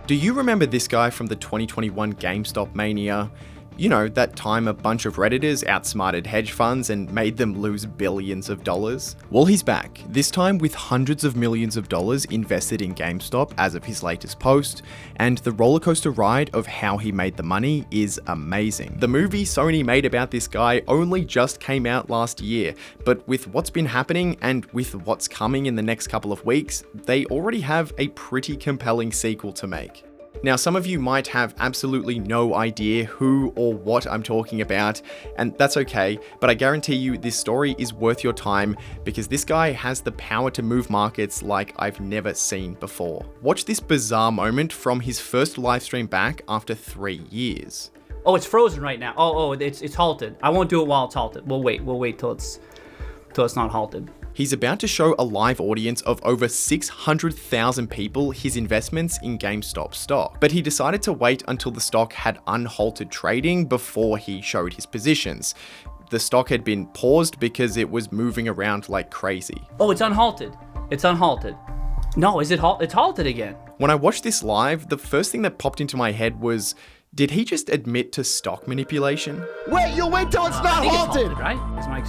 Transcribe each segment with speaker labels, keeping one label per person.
Speaker 1: Do you remember this guy from the 2021 Gamestop mania? You know, that time a bunch of Redditors outsmarted hedge funds and made them lose billions of dollars? Well, he's back, this time with hundreds of millions of dollars invested in GameStop as of his latest post, and the rollercoaster ride of how he made the money is amazing. The movie Sony made about this guy only just came out last year, but with what's been happening and with what's coming in the next couple of weeks, they already have a pretty compelling sequel to make. Now, some of you might have absolutely no idea who or what I'm talking about, and that's okay, but I guarantee you this story is worth your time because this guy has the power to move markets like I've never seen before. Watch this bizarre moment from his first livestream back after 3 years.
Speaker 2: Oh, it's frozen right now. Oh, it's halted. I won't do it while it's halted. We'll wait till it's not halted.
Speaker 1: He's about to show a live audience of over 600,000 people his investments in GameStop stock, but he decided to wait until the stock had unhalted trading before he showed his positions. The stock had been paused because it was moving around like crazy.
Speaker 2: Oh, it's unhalted. It's unhalted. No, is it It's halted again.
Speaker 1: When I watched this live, the first thing that popped into my head was, did he just admit to stock manipulation?
Speaker 3: Wait, you'll wait till it's not halted!
Speaker 2: It's halted, right? Is my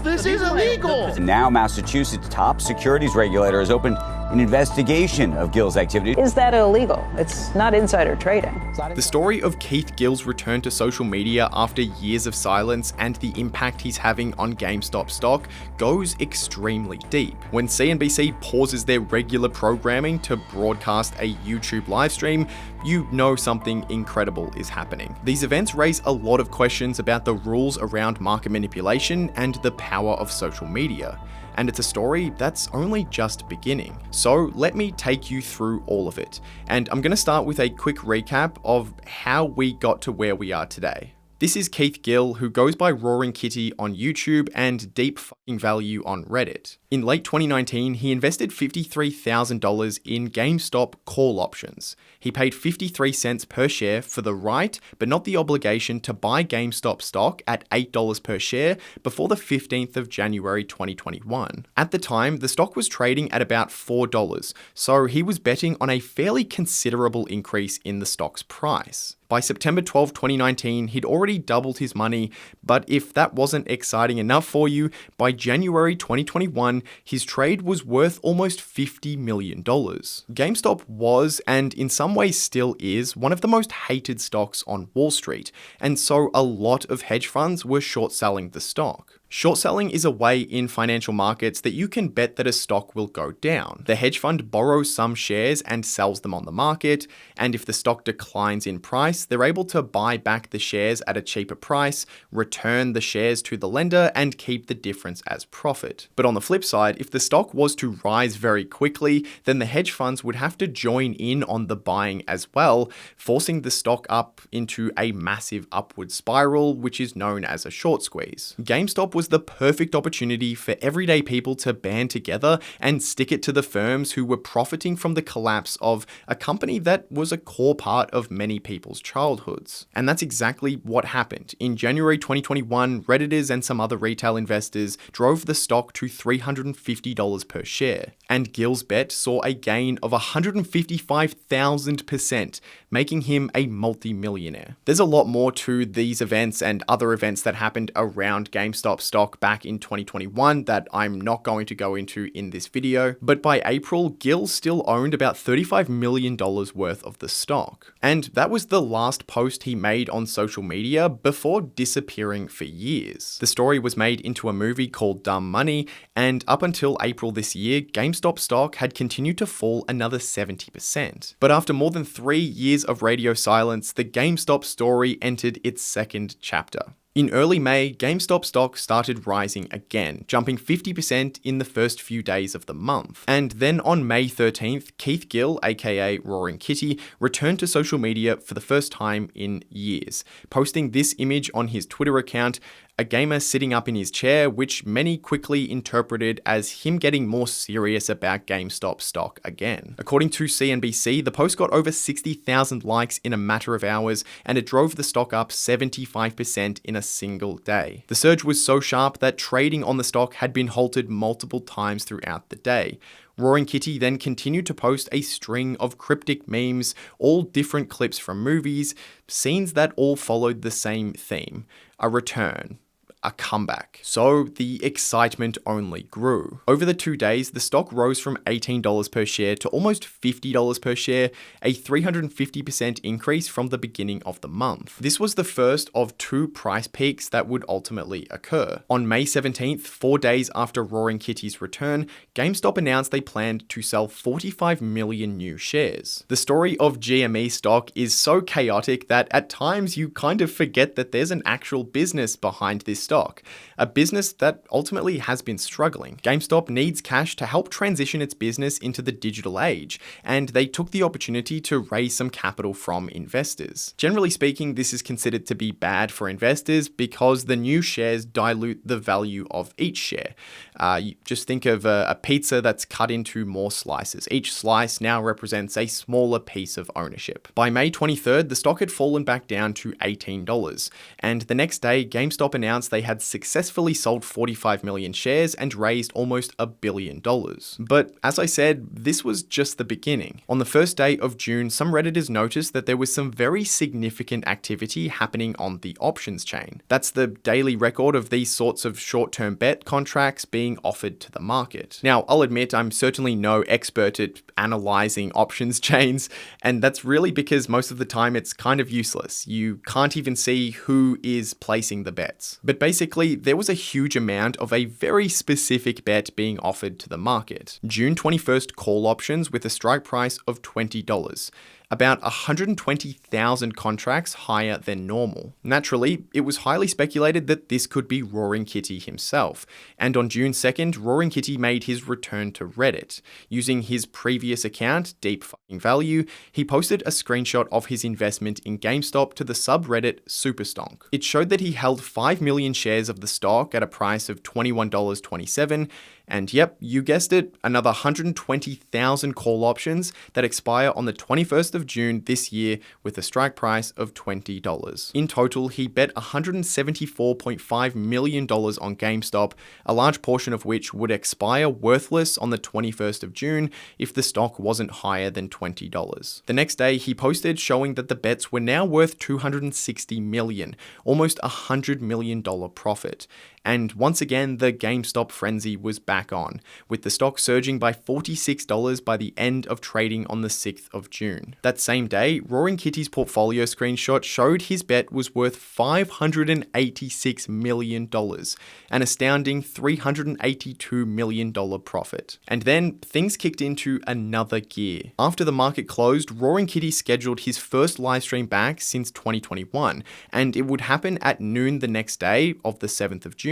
Speaker 3: This is illegal!
Speaker 4: Now, Massachusetts' top securities regulator has opened an investigation of Gill's activity.
Speaker 5: Is that illegal? It's not insider trading.
Speaker 1: The story of Keith Gill's return to social media after years of silence and the impact he's having on GameStop stock goes extremely deep. When CNBC pauses their regular programming to broadcast a YouTube livestream, you know something incredible is happening. These events raise a lot of questions about the rules around market manipulation and the power of social media. And it's a story that's only just beginning. So let me take you through all of it. And I'm going to start with a quick recap of how we got to where we are today. This is Keith Gill, who goes by Roaring Kitty on YouTube and DeepFValue on Reddit. In late 2019, he invested $53,000 in GameStop call options. He paid 53 cents per share for the right, but not the obligation to buy GameStop stock at $8 per share before the 15th of January 2021. At the time, the stock was trading at about $4, so he was betting on a fairly considerable increase in the stock's price. By September 12, 2019, he'd already doubled his money, but if that wasn't exciting enough for you, by January 2021, his trade was worth almost $50 million. GameStop was, and in some ways still is, one of the most hated stocks on Wall Street, and so a lot of hedge funds were short selling the stock. Short selling is a way in financial markets that you can bet that a stock will go down. The hedge fund borrows some shares and sells them on the market, and if the stock declines in price, they're able to buy back the shares at a cheaper price, return the shares to the lender, and keep the difference as profit. But on the flip side, if the stock was to rise very quickly, then the hedge funds would have to join in on the buying as well, forcing the stock up into a massive upward spiral, which is known as a short squeeze. GameStop was the perfect opportunity for everyday people to band together and stick it to the firms who were profiting from the collapse of a company that was a core part of many people's childhoods. And that's exactly what happened. In January 2021, Redditors and some other retail investors drove the stock to $350 per share. And Gill's bet saw a gain of 155,000%, making him a multi-millionaire. There's a lot more to these events and other events that happened around GameStop stock back in 2021 that I'm not going to go into in this video, but by April, Gill still owned about $35 million worth of the stock. And that was the last post he made on social media before disappearing for years. The story was made into a movie called Dumb Money, and up until April this year, GameStop stock had continued to fall another 70%. But after more than 3 years of radio silence, the GameStop story entered its second chapter. In early May, GameStop stock started rising again, jumping 50% in the first few days of the month. And then on May 13th, Keith Gill, aka Roaring Kitty, returned to social media for the first time in years, posting this image on his Twitter account, a gamer sitting up in his chair, which many quickly interpreted as him getting more serious about GameStop stock again. According to CNBC, the post got over 60,000 likes in a matter of hours, and it drove the stock up 75% in a single day. The surge was so sharp that trading on the stock had been halted multiple times throughout the day. Roaring Kitty then continued to post a string of cryptic memes, all different clips from movies, scenes that all followed the same theme: a return, a comeback. So the excitement only grew. Over the 2 days, the stock rose from $18 per share to almost $50 per share, a 350% increase from the beginning of the month. This was the first of 2 price peaks that would ultimately occur. On May 17th, 4 days after Roaring Kitty's return, GameStop announced they planned to sell 45 million new shares. The story of GME stock is so chaotic that at times you kind of forget that there's an actual business behind this stock, a business that ultimately has been struggling. GameStop needs cash to help transition its business into the digital age, and they took the opportunity to raise some capital from investors. Generally speaking, this is considered to be bad for investors because the new shares dilute the value of each share. You just think of a pizza that's cut into more slices. Each slice now represents a smaller piece of ownership. By May 23rd, the stock had fallen back down to $18, and the next day, GameStop announced they had successfully sold 45 million shares and raised almost $1 billion. But as I said, this was just the beginning. On the first day of June, some Redditors noticed that there was some very significant activity happening on the options chain. That's the daily record of these sorts of short-term bet contracts being offered to the market. Now, I'll admit I'm certainly no expert at analyzing options chains, and that's really because most of the time it's kind of useless. You can't even see who is placing the bets. But basically, there was a huge amount of a very specific bet being offered to the market. June 21st call options with a strike price of $20. About 120,000 contracts higher than normal. Naturally, it was highly speculated that this could be Roaring Kitty himself, and on June 2nd, Roaring Kitty made his return to Reddit. Using his previous account, DeepFValue, he posted a screenshot of his investment in GameStop to the subreddit Superstonk. It showed that he held 5 million shares of the stock at a price of $21.27, and yep, you guessed it, another 120,000 call options that expire on the 21st of June this year with a strike price of $20. In total, he bet $174.5 million on GameStop, a large portion of which would expire worthless on the 21st of June if the stock wasn't higher than $20. The next day, he posted showing that the bets were now worth $260 million, almost $100 million profit. And once again, the GameStop frenzy was back on, with the stock surging by $46 by the end of trading on the 6th of June. That same day, Roaring Kitty's portfolio screenshot showed his bet was worth $586 million, an astounding $382 million profit. And then things kicked into another gear. After the market closed, Roaring Kitty scheduled his first live stream back since 2021, and it would happen at noon the next day of the 7th of June,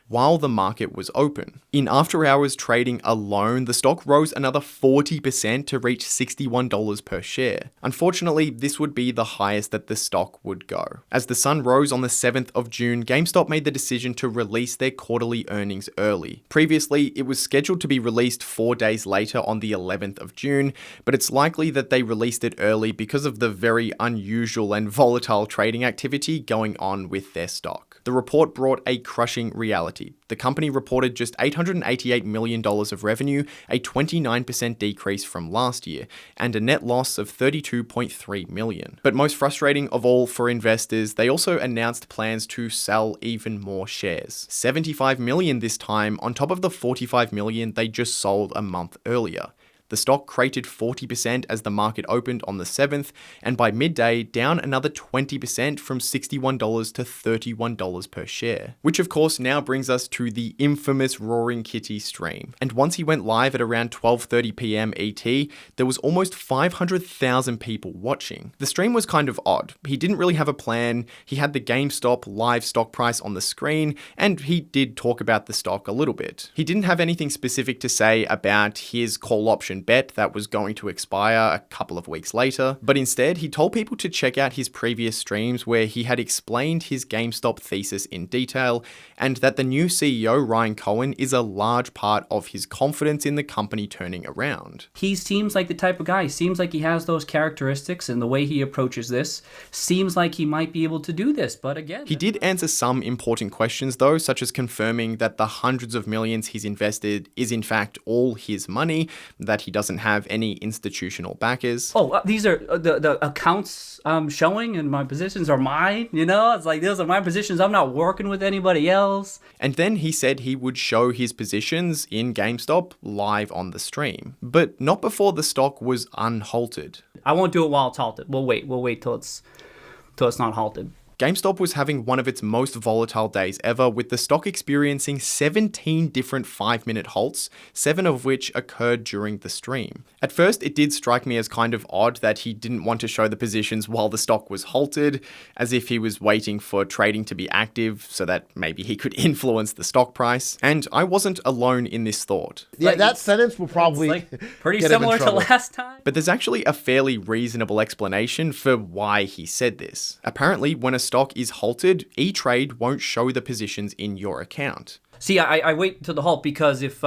Speaker 1: while the market was open. In after-hours trading alone, the stock rose another 40% to reach $61 per share. Unfortunately, this would be the highest that the stock would go. As the sun rose on the 7th of June, GameStop made the decision to release their quarterly earnings early. Previously, it was scheduled to be released 4 days later on the 11th of June, but it's likely that they released it early because of the very unusual and volatile trading activity going on with their stock. The report brought a crushing reality. The company reported just $888 million of revenue, a 29% decrease from last year, and a net loss of $32.3 million. But most frustrating of all for investors, they also announced plans to sell even more shares. 75 million this time, on top of the 45 million they just sold a month earlier. The stock cratered 40% as the market opened on the 7th, and by midday, down another 20% from $61 to $31 per share. Which of course now brings us to the infamous Roaring Kitty stream. And once he went live at around 12:30 PM ET, there was almost 500,000 people watching. The stream was kind of odd. He didn't really have a plan, he had the GameStop live stock price on the screen, and he did talk about the stock a little bit. He didn't have anything specific to say about his call option option bet that was going to expire a couple of weeks later, but instead he told people to check out his previous streams where he had explained his GameStop thesis in detail, and that the new CEO Ryan Cohen is a large part of his confidence in the company turning around.
Speaker 2: He seems like the type of guy. He seems like he has those characteristics, and the way he approaches this seems like he might be able to do this, but again...
Speaker 1: He did answer some important questions though, such as confirming that the hundreds of millions he's invested is in fact all his money, that he doesn't have any institutional backers.
Speaker 2: These are the accounts I'm showing, and my positions are mine, you know? It's like, those are my positions. I'm not working with anybody else.
Speaker 1: And then he said he would show his positions in GameStop live on the stream, but not before the stock was unhalted.
Speaker 2: I won't do it while it's halted. We'll wait till it's not halted.
Speaker 1: GameStop was having one of its most volatile days ever, with the stock experiencing 17 different 5-minute halts, 7 of which occurred during the stream. At first, it did strike me as kind of odd that he didn't want to show the positions while the stock was halted, as if he was waiting for trading to be active so that maybe he could influence the stock price. And I wasn't alone in this thought.
Speaker 3: Yeah, that sentence will probably
Speaker 2: pretty
Speaker 3: get him in
Speaker 2: similar to
Speaker 3: trouble.
Speaker 2: last time.
Speaker 1: But there's actually a fairly reasonable explanation for why he said this. Apparently, when a stock is halted, E-Trade won't show the positions in your account.
Speaker 2: See, I wait until the halt because if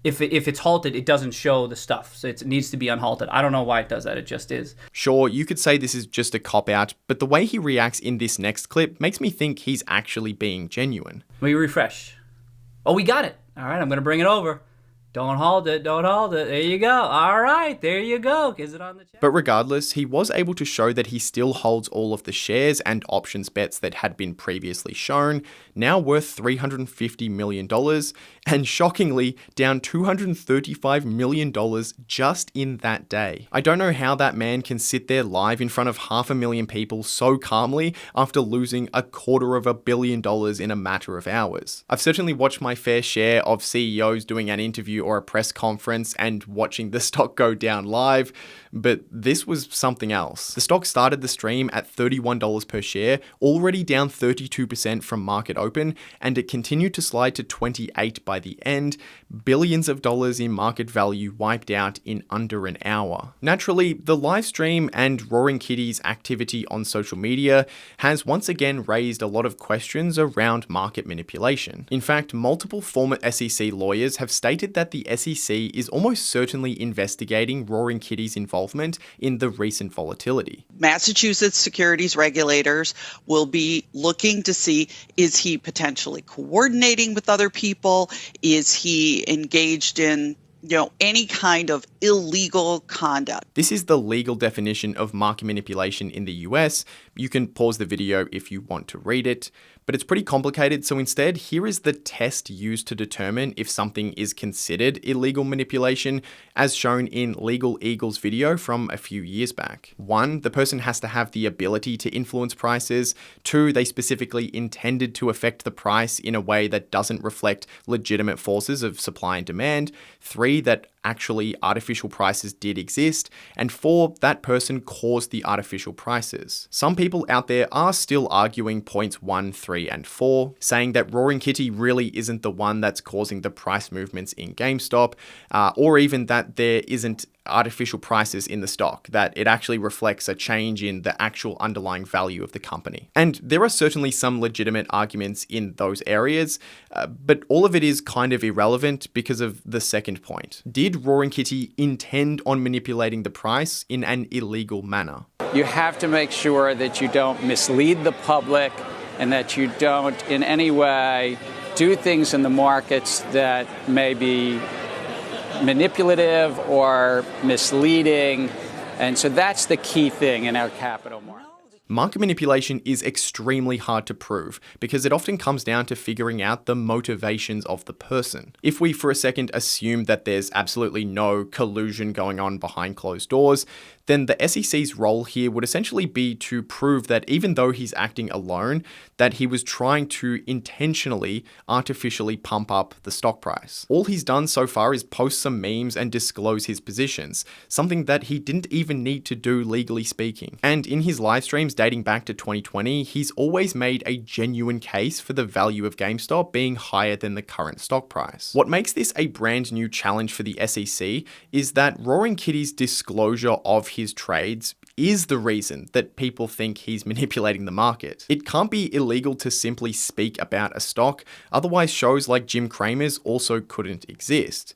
Speaker 2: it's halted, it doesn't show the stuff. So it needs to be unhalted. I don't know why it does that. It just is.
Speaker 1: Sure, you could say this is just a cop-out, but the way he reacts in this next clip makes me think he's actually being genuine.
Speaker 2: Let me refresh. Oh, we got it. All right, I'm going to bring it over. Don't hold it, don't hold it. There you go. All right, there you go. Is it on the chat?
Speaker 1: But regardless, he was able to show that he still holds all of the shares and options bets that had been previously shown, now worth $350 million, and shockingly, down $235 million just in that day. I don't know how that man can sit there live in front of 500,000 people so calmly after losing $250 million in a matter of hours. I've certainly watched my fair share of CEOs doing an interview or a press conference and watching the stock go down live, but this was something else. The stock started the stream at $31 per share, already down 32% from market open, and it continued to slide to 28 by the end, billions of dollars in market value wiped out in under an hour. Naturally, the live stream and Roaring Kitty's activity on social media has once again raised a lot of questions around market manipulation. In fact, multiple former SEC lawyers have stated that the SEC is almost certainly investigating Roaring Kitty's involvement in the recent volatility.
Speaker 6: Massachusetts securities regulators will be looking to see, is he potentially coordinating with other people? Is he engaged in any kind of illegal conduct?
Speaker 1: This is the legal definition of market manipulation in the US. You can pause the video if you want to read it, but it's pretty complicated. So instead, here is the test used to determine if something is considered illegal manipulation, as shown in Legal Eagle's video from a few years back. 1, the person has to have the ability to influence prices. 2, they specifically intended to affect the price in a way that doesn't reflect legitimate forces of supply and demand. 3, that actually artificial prices did exist. And 4, that person caused the artificial prices. Some people out there are still arguing points 1, 3, and 4, saying that Roaring Kitty really isn't the one that's causing the price movements in GameStop, or even that there isn't artificial prices in the stock, that it actually reflects a change in the actual underlying value of the company. And there are certainly some legitimate arguments in those areas, but all of it is kind of irrelevant because of the second point. Did Roaring Kitty intend on manipulating the price in an illegal manner?
Speaker 7: You have to make sure that you don't mislead the public and that you don't in any way do things in the markets that may be manipulative or misleading. And so that's the key thing in our capital market.
Speaker 1: Market manipulation is extremely hard to prove because it often comes down to figuring out the motivations of the person. If we for a second assume that there's absolutely no collusion going on behind closed doors, then the SEC's role here would essentially be to prove that even though he's acting alone, that he was trying to intentionally, artificially pump up the stock price. All he's done so far is post some memes and disclose his positions, something that he didn't even need to do legally speaking. And in his live streams, dating back to 2020, he's always made a genuine case for the value of GameStop being higher than the current stock price. What makes this a brand new challenge for the SEC is that Roaring Kitty's disclosure of his trades is the reason that people think he's manipulating the market. It can't be illegal to simply speak about a stock, otherwise shows like Jim Cramer's also couldn't exist.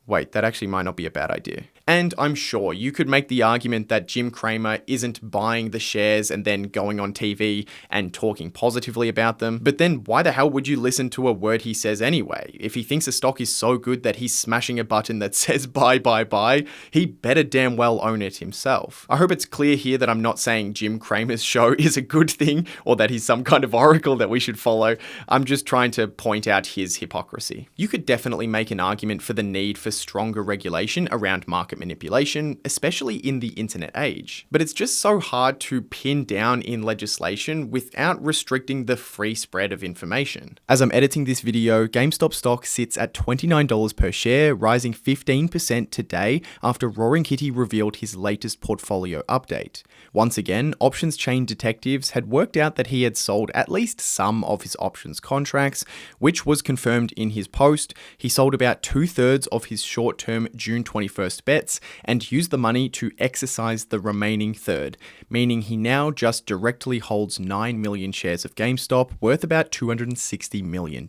Speaker 1: Wait, that actually might not be a bad idea. And I'm sure you could make the argument that Jim Cramer isn't buying the shares and then going on TV and talking positively about them, but then why the hell would you listen to a word he says anyway? If he thinks a stock is so good that he's smashing a button that says buy, buy, buy, he better damn well own it himself. I hope it's clear here that I'm not saying Jim Cramer's show is a good thing or that he's some kind of oracle that we should follow. I'm just trying to point out his hypocrisy. You could definitely make an argument for the need for stronger regulation around market manipulation, especially in the internet age. But it's just so hard to pin down in legislation without restricting the free spread of information. As I'm editing this video, GameStop stock sits at $29 per share, rising 15% today after Roaring Kitty revealed his latest portfolio update. Once again, options chain detectives had worked out that he had sold at least some of his options contracts, which was confirmed in his post. He sold about 2/3 of his short-term June 21st bets and used the money to exercise the remaining third, meaning he now just directly holds 9 million shares of GameStop worth about $260 million.